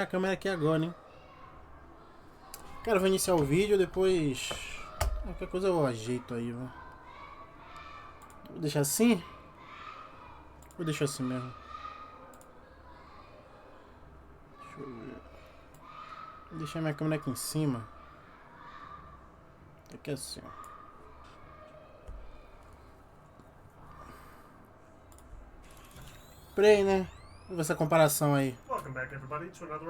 A câmera aqui agora, hein? Cara, eu vou iniciar o vídeo, depois... qualquer coisa eu ajeito aí, velho. Vou deixar assim? Vou deixar assim mesmo. Deixa eu ver. Vou deixar minha câmera aqui em cima. Aqui assim, ó. Play, né? Vou ver essa comparação aí.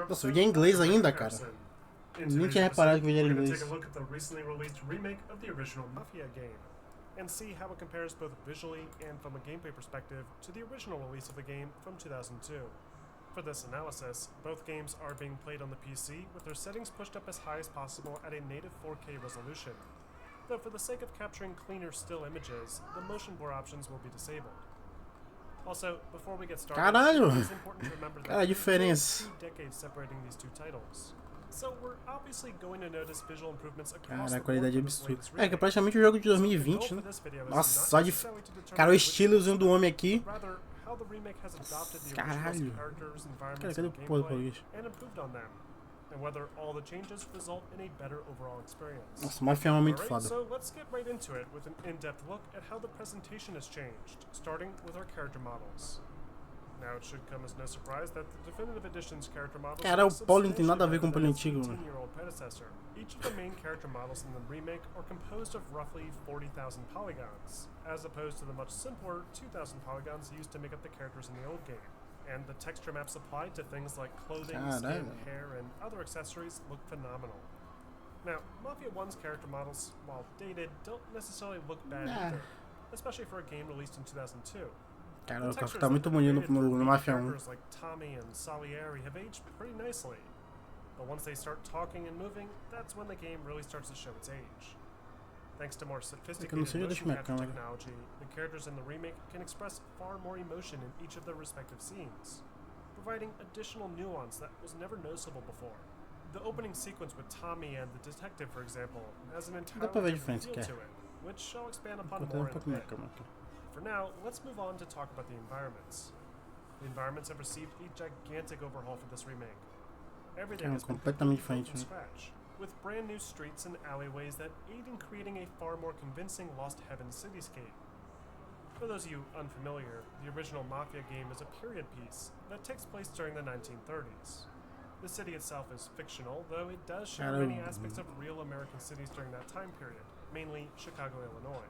Nossa, o vídeo é em inglês ainda, cara. Nem tinha reparado que o vídeo era em inglês. And see how it compares both visually and from a gameplay perspective to the original release of the game from 2002. For this analysis, both games are being played on the PC with their settings pushed up as high as possible at a native 4K resolution. Though for the sake of capturing cleaner still images, the motion blur options will be disabled. Also, before we get started, Caralho! it's important to remember that Cara, a there diferença. are 2 decades separating these two titles. So we're obviously going to notice visual improvements across Cara, a the board qualidade é from this absurda. latest É que é remake. praticamente um jogo de 2020, né? Nossa, só de... Cara, o estilozinho do homem aqui. Caralho. Cara, cadê o porra do português? And whether all the changes result in a better overall experience. Nossa, Mafia é muito Alright, foda. so let's get right into it with an in-depth look at how the presentation has changed, starting with our character models. Now it should come as no surprise that the definitive edition's character models Cara, o Paulo não tem nada a ver com o Paulo antigo, mano. 18-year-old predecessor. Each of the main character models in the remake are composed of roughly 40,000 polygons, as opposed to the much simpler 2,000 polygons used to make up the characters in the old game. And the texture maps applied to things like clothing, skin, hair, and other accessories look phenomenal. Now, Mafia 1's character models, while dated, don't necessarily look bad either, especially for a game released in 2002. Cara, o carro tá muito bonito no Mafia 1. Characters like Tommy and Salieri have aged pretty nicely. But once they start talking and moving, that's when the game really starts to show its age. Thanks to more sophisticated motion capture technology, the characters in the remake can express far more emotion in each of their respective scenes, providing additional nuance that was never noticeable before. The opening sequence with Tommy and the detective, for example, has an entirely different feel to it, which I'll expand upon more in a bit. For now, let's move on to talk about the environments. The environments have received a gigantic overhaul for this remake. Everything has been built from scratch, with brand new streets and alleyways that aid in creating a far more convincing Lost Heaven cityscape. For those of you unfamiliar, the original Mafia game is a period piece that takes place during the 1930s. The city itself is fictional, though it does share many aspects of real American cities during that time period, mainly Chicago, Illinois.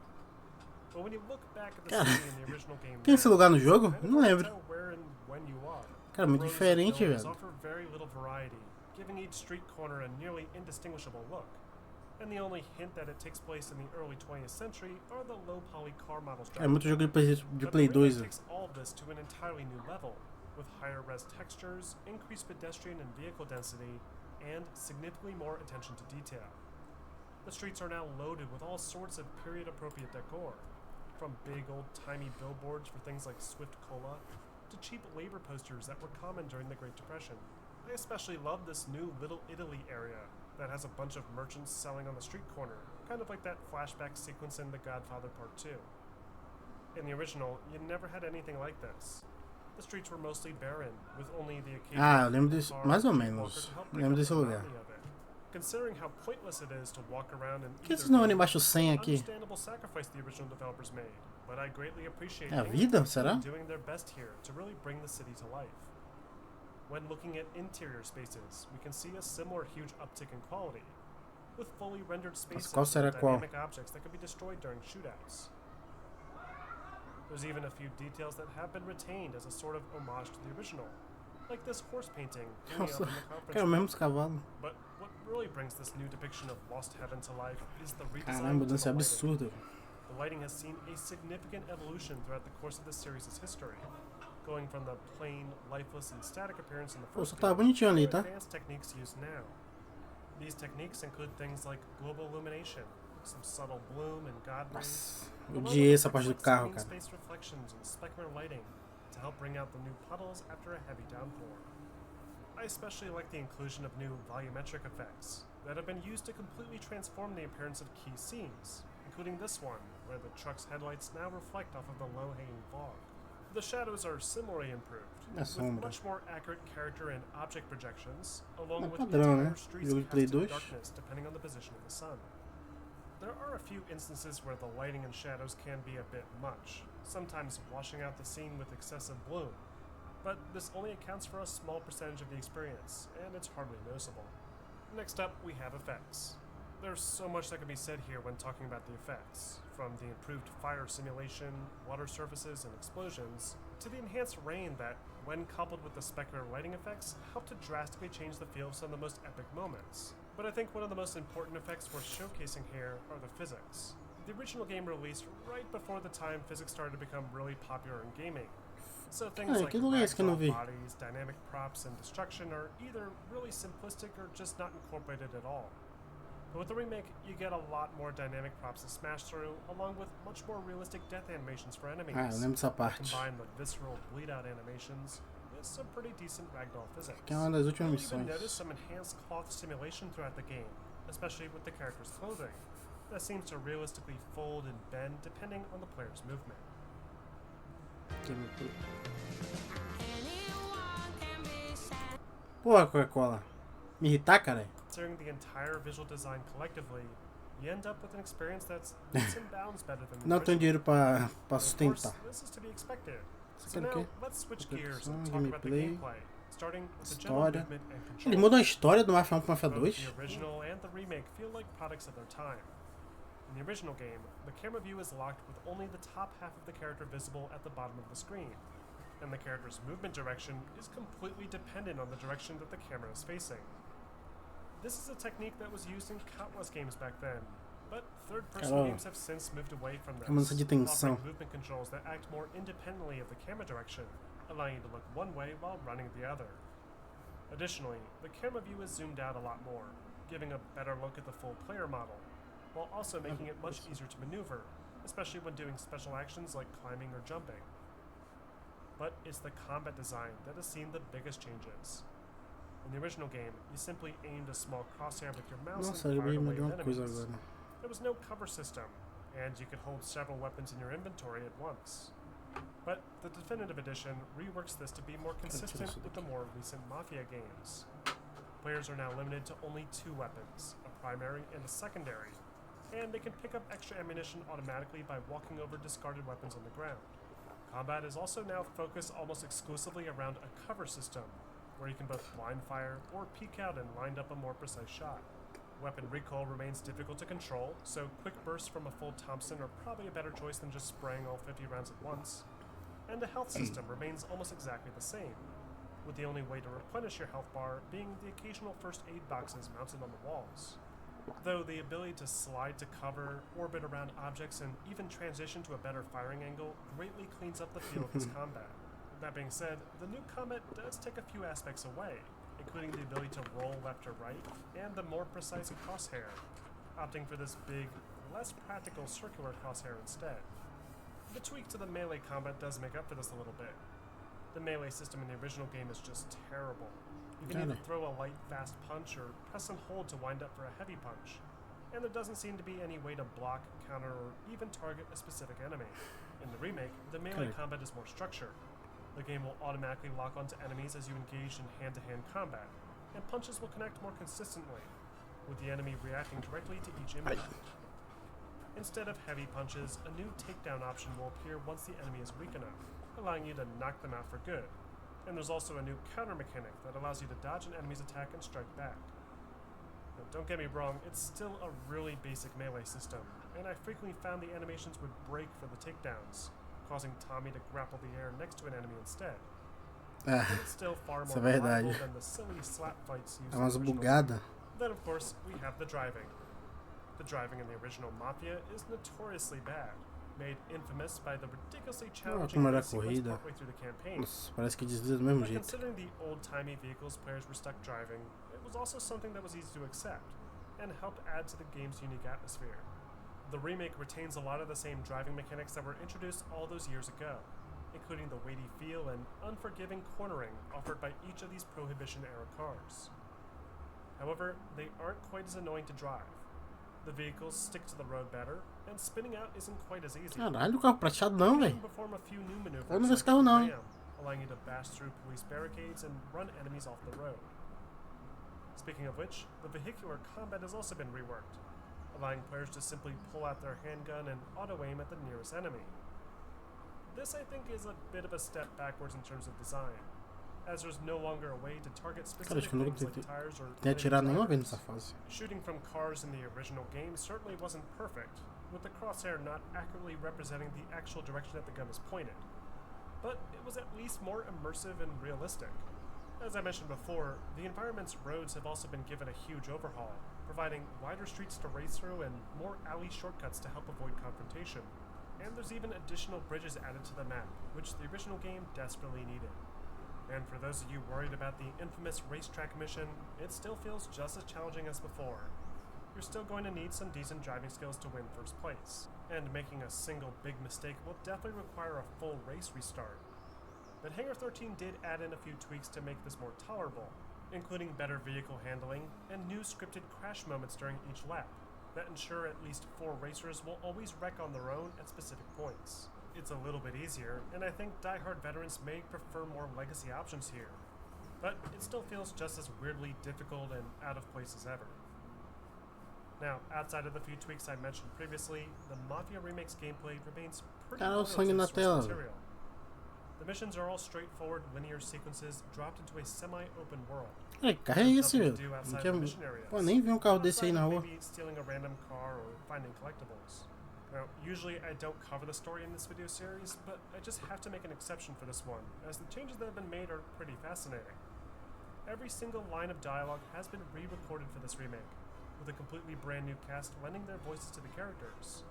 But when you look back at the city in the original game, tem esse lugar no jogo? I Não lembro. tell where and when you are. Cara, muito diferente, velho. Offer very little variety, giving each street corner a nearly indistinguishable look. And the only hint that it takes place in the early 20th century are the low-poly car models. É muito jogo de Play 2. Takes all of this to an entirely new level, with higher res textures, increased pedestrian and vehicle density, and significantly more attention to detail. The streets are now loaded with all sorts of period-appropriate decor, from big old-timey billboards for things like Swift Cola, to cheap labor posters that were common during the Great Depression. I especially love this new Little Italy area that has a bunch of merchants selling on the street corner, kind of like that flashback sequence in The Godfather Part 2. In the original, you never had anything like this. The streets were mostly barren, with only the occasional eu lembro desse, mais ou menos. Lembro desse lugar. Considering how pointless it is to walk around and Por que vocês não vão embaixo 100 aqui? understandable sacrifice the original developers made, but I greatly appreciate É a vida, them será? doing their best here to really bring the city to life. When looking at interior spaces, we can see a similar huge uptick in quality, with fully rendered spaces and dynamic objects that can be destroyed during shootouts. There's even a few details that have been retained as a sort of homage to the original, like this horse painting hanging up in the conference room. But what really brings this new depiction of Lost Heaven to life is the redesign of the lighting. The lighting has seen a significant evolution throughout the course of the series' history, going from the plain, lifeless, and static appearance in the first game to advanced techniques used now. These techniques include things like global illumination, some subtle bloom and god rays, odiei essa parte do carro, cara. space reflections and specular lighting to help bring out the new puddles after a heavy downpour. I especially like the inclusion of new volumetric effects that have been used to completely transform the appearance of key scenes, including this one, where the truck's headlights now reflect off of the low-hanging fog. The shadows are similarly improved, with much more accurate character and object projections, along with entire streets cast in darkness depending on the position of the sun. There are a few instances where the lighting and shadows can be a bit much, sometimes washing out the scene with excessive bloom, but this only accounts for a small percentage of the experience, and it's hardly noticeable. Next up, we have effects. There's so much that can be said here when talking about the effects, from the improved fire simulation, water surfaces, and explosions, to the enhanced rain that, when coupled with the specular lighting effects, help to drastically change the feel of some of the most epic moments. But I think one of the most important effects worth showcasing here are the physics. The original game released right before the time physics started to become really popular in gaming. So things like ragdoll bodies, dynamic props, and destruction are either really simplistic or just not incorporated at all. But with the remake, you get a lot more dynamic props to smash through, along with much more realistic death animations for enemies. Combine the visceral bleed-out animations with some pretty decent ragdoll physics. You'll even notice some enhanced cloth simulation throughout the game, especially with the character's clothing, that seems to realistically fold and bend depending on the player's movement. Porra, Coca-Cola. Me irritar, cara. Considering the entire visual design collectively, you end up with an experience that's leaps and bounds better than the Não tenho dinheiro pra sustentar. This is to be expected. So now, let's switch gears and talk about the gameplay, starting with the general movement and controls. Ele mudou a história do Mafia 1 pro Mafia 2? Both the original and the remake feel like products of their time. In the original game, the camera view is locked with only the top half of the character visible at the bottom of the screen, and the character's movement direction is completely dependent on the direction that the camera is facing. This is a technique that was used in countless games back then, but third-person games have since moved away from this, offering movement controls that act more independently of the camera direction, allowing you to look one way while running the other. Additionally, the camera view is zoomed out a lot more, giving a better look at the full player model, while also making it much easier to maneuver, especially when doing special actions like climbing or jumping. But it's the combat design that has seen the biggest changes. In the original game, you simply aimed a small crosshair with your mouse and fired away at enemies. There was no cover system, and you could hold several weapons in your inventory at once. But the Definitive Edition reworks this to be more consistent with the more recent Mafia games. Players are now limited to only 2 weapons, a primary and a secondary, and they can pick up extra ammunition automatically by walking over discarded weapons on the ground. Combat is also now focused almost exclusively around a cover system, where you can both blind fire or peek out and line up a more precise shot. Weapon recoil remains difficult to control, so quick bursts from a full Thompson are probably a better choice than just spraying all 50 rounds at once. And the health system remains almost exactly the same, with the only way to replenish your health bar being the occasional first aid boxes mounted on the walls. Though the ability to slide to cover, orbit around objects, and even transition to a better firing angle greatly cleans up the feel of this combat. That being said, the new combat does take a few aspects away, including the ability to roll left or right, and the more precise crosshair, opting for this big, less practical circular crosshair instead. The tweak to the melee combat does make up for this a little bit. The melee system in the original game is just terrible. You can either throw a light, fast punch or press and hold to wind up for a heavy punch, and there doesn't seem to be any way to block, counter, or even target a specific enemy. In the remake, the melee combat is more structured. The game will automatically lock onto enemies as you engage in hand-to-hand combat, and punches will connect more consistently, with the enemy reacting directly to each impact. Instead of heavy punches, a new takedown option will appear once the enemy is weak enough, allowing you to knock them out for good. And there's also a new counter mechanic that allows you to dodge an enemy's attack and strike back. Now, don't get me wrong, it's still a really basic melee system, and I frequently found the animations would break for the takedowns, causing Tommy to grapple the air next to an enemy instead. But it's still far more reliable than the silly slap fights used in the original game. Then, of course, we have the driving. The driving in the original Mafia is notoriously bad, made infamous by the ridiculously challenging sequence partway through the campaign. Parece que desliza do mesmo jeito. Considering the old-timey vehicles players were stuck driving, it was also something that was easy to accept, and helped add to the game's unique atmosphere. The remake retains a lot of the same driving mechanics that were introduced all those years ago, including the weighty feel and unforgiving cornering offered by each of these Prohibition-era cars. However, they aren't quite as annoying to drive. The vehicles stick to the road better, and spinning out isn't quite as easy. Caralho, o carro prateado não, You velho. can perform a few new maneuvers Eu não vi esse like carro não. ram, allowing you to bash through police barricades and run enemies off the road. Speaking of which, the vehicular combat has also been reworked, allowing players to simply pull out their handgun and auto-aim at the nearest enemy. This, I think, is a bit of a step backwards in terms of design, as there's no longer a way to target specific things like tires or drivers. Shooting from cars in the original game certainly wasn't perfect, with the crosshair not accurately representing the actual direction that the gun is pointed. But it was at least more immersive and realistic. As I mentioned before, the environment's roads have also been given a huge overhaul, providing wider streets to race through and more alley shortcuts to help avoid confrontation. And there's even additional bridges added to the map, which the original game desperately needed. And for those of you worried about the infamous racetrack mission, it still feels just as challenging as before. You're still going to need some decent driving skills to win first place, and making a single big mistake will definitely require a full race restart. But Hangar 13 did add in a few tweaks to make this more tolerable, including better vehicle handling and new scripted crash moments during each lap that ensure at least 4 racers will always wreck on their own at specific points. It's a little bit easier, and I think die-hard veterans may prefer more legacy options here, but it still feels just as weirdly difficult and out of place as ever. Now, outside of the few tweaks I mentioned previously, the Mafia Remake's gameplay remains pretty loyal to the source material. The missions are all straightforward linear sequences dropped into a semi-open world. Carro é esse, velho? Pô, nem vi carro desse aí na rua. Maybe stealing a random car or finding collectibles. Now, usually I don't cover the story in this video series, but I just have to make an exception for this one, as the changes that have been made are pretty fascinating. Every single line of dialogue has been re-recorded for this remake, with a completely brand new cast lending their voices to the characters,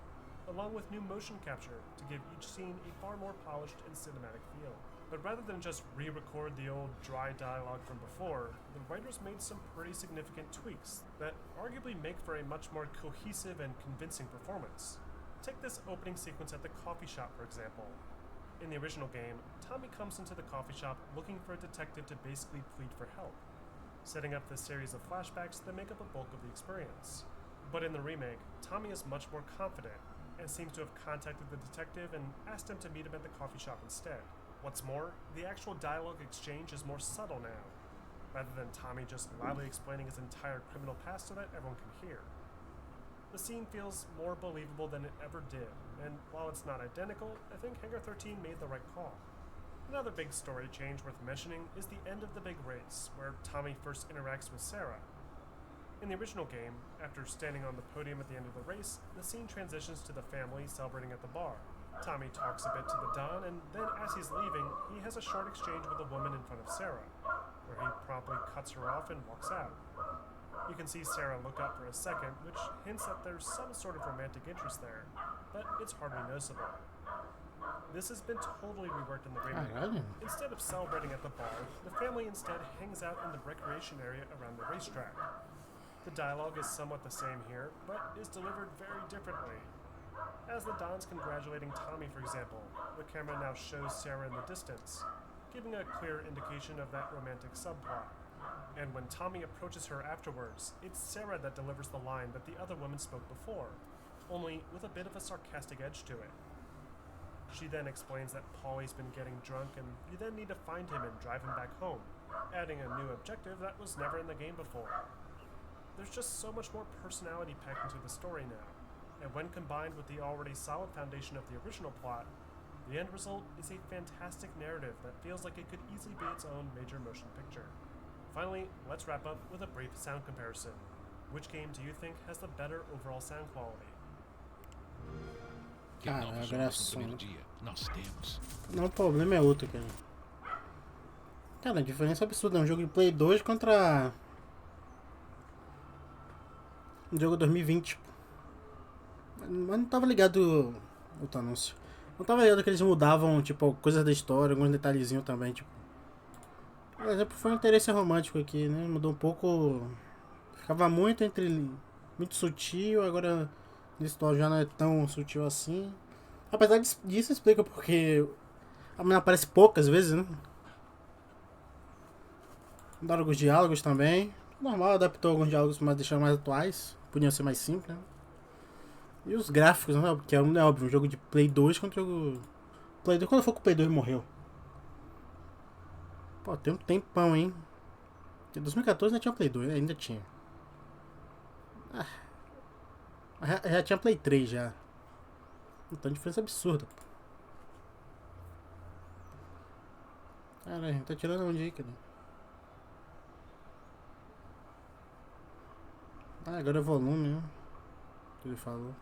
along with new motion capture to give each scene a far more polished and cinematic feel. But rather than just re-record the old dry dialogue from before, the writers made some pretty significant tweaks that arguably make for a much more cohesive and convincing performance. Take this opening sequence at the coffee shop, for example. In the original game, Tommy comes into the coffee shop looking for a detective to basically plead for help, setting up this series of flashbacks that make up a bulk of the experience. But in the remake, Tommy is much more confident and seems to have contacted the detective and asked him to meet him at the coffee shop instead. What's more, the actual dialogue exchange is more subtle now, rather than Tommy just loudly explaining his entire criminal past so that everyone can hear. The scene feels more believable than it ever did, and while it's not identical, I think Hangar 13 made the right call. Another big story change worth mentioning is the end of the big race, where Tommy first interacts with Será. In the original game, after standing on the podium at the end of the race, the scene transitions to the family celebrating at the bar. Tommy talks a bit to the Don, and then as he's leaving, he has a short exchange with a woman in front of Será, where he promptly cuts her off and walks out. You can see Será look up for a second, which hints that there's some sort of romantic interest there, but it's hardly noticeable. This has been totally reworked in the remake. Instead of celebrating at the bar, the family instead hangs out in the recreation area around the racetrack. The dialogue is somewhat the same here, but is delivered very differently. As the Don's congratulating Tommy, for example, the camera now shows Será in the distance, giving a clear indication of that romantic subplot. And when Tommy approaches her afterwards, it's Será that delivers the line that the other woman spoke before, only with a bit of a sarcastic edge to it. She then explains that Paulie's been getting drunk and you then need to find him and drive him back home, adding a new objective that was never in the game before. There's just so much more personality packed into the story now, and when combined with the already solid foundation of the original plot, the end result is a fantastic narrative that feels like it could easily be its own major motion picture. Finally, let's wrap up with a brief sound comparison. Which game do you think has the better overall sound quality? Cara, agora som. Não, o problema é outro, cara. Cara, a diferença é absurda. É um jogo de Play 2 contra um jogo 2020. Mas não tava ligado outro anúncio. Não tava ligado que eles mudavam, tipo, coisas da história, alguns detalhezinhos também, tipo. Por exemplo, foi um interesse romântico aqui, né? Mudou um pouco. Ficava muito muito sutil, agora nesse atual já não é tão sutil assim. Apesar disso, explica porque a menina aparece poucas vezes, né? Mudaram alguns diálogos também. Normal, adaptou alguns diálogos, mas deixaram mais atuais. Podiam ser mais simples, né? E os gráficos, né? Porque é óbvio, um jogo de Play 2 contra o jogo... Play 2, quando for com o Play 2 morreu. Pô, tem um tempão, hein? Em 2014 ainda tinha Play 2, ainda tinha. Ah, já tinha Play 3 já. Então, diferença absurda. Caralho, tá tirando onde aí, cara? Ah, agora é volume, né? Que ele falou.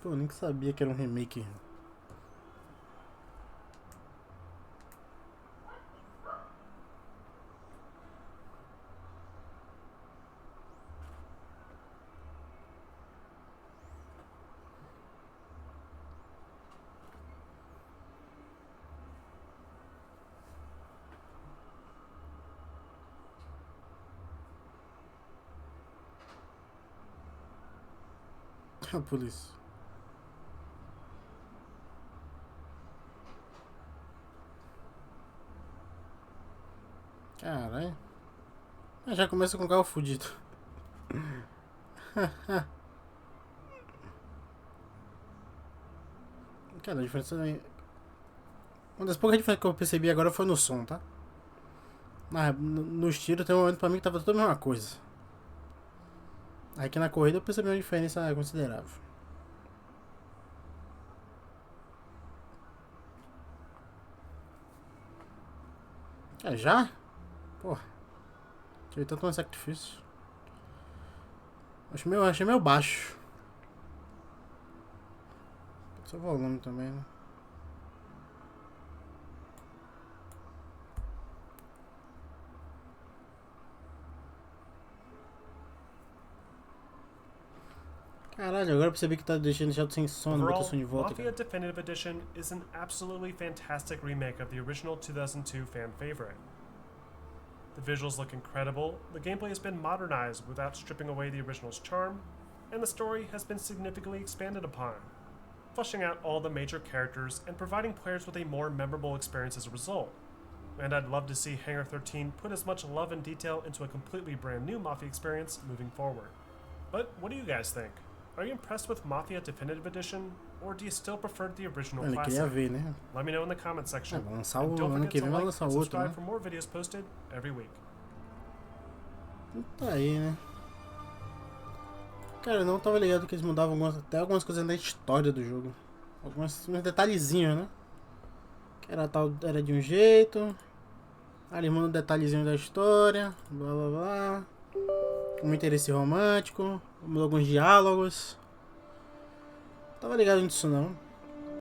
Pô, eu nem sabia que era um remake. A polícia. Caralho. Já começa com o carro fudido. Cara, a diferença... Uma das poucas diferenças que eu percebi agora foi no som, tá? Nos tiros tem um momento pra mim que tava tudo a mesma coisa. Aqui na corrida eu percebi uma diferença considerável. É, já? Porra. Tive tanto um sacrifício. Achei meio baixo. Só volume também, né? Caralho, agora eu percebi que tá deixando sem som, não bota som de volta, Mafia cara. Definitive Edition is an absolutely fantastic remake of the original 2002 fan favorite. The visuals look incredible, the gameplay has been modernized without stripping away the original's charm, and the story has been significantly expanded upon, fleshing out all the major characters and providing players with a more memorable experience as a result. And I'd love to see Hangar 13 put as much love and detail into a completely brand new Mafia experience moving forward. But what do you guys think? Are you impressed with Mafia Definitive Edition, or do you still prefer the original classic? Ver, né? Let me know in the comment section. Vai lançar And don't ano forget que to vem, vai like lançar and outro, subscribe né? for more videos posted every week. Tá aí, né? Cara, eu não tava ligado que eles mudavam até algumas coisas na história do jogo. Uns detalhezinhos, né? Que era de um jeito. Aí eles mudam um detalhezinho da história. Blá blá blá. Um interesse romântico. Mudou alguns diálogos. Não tava ligado nisso não.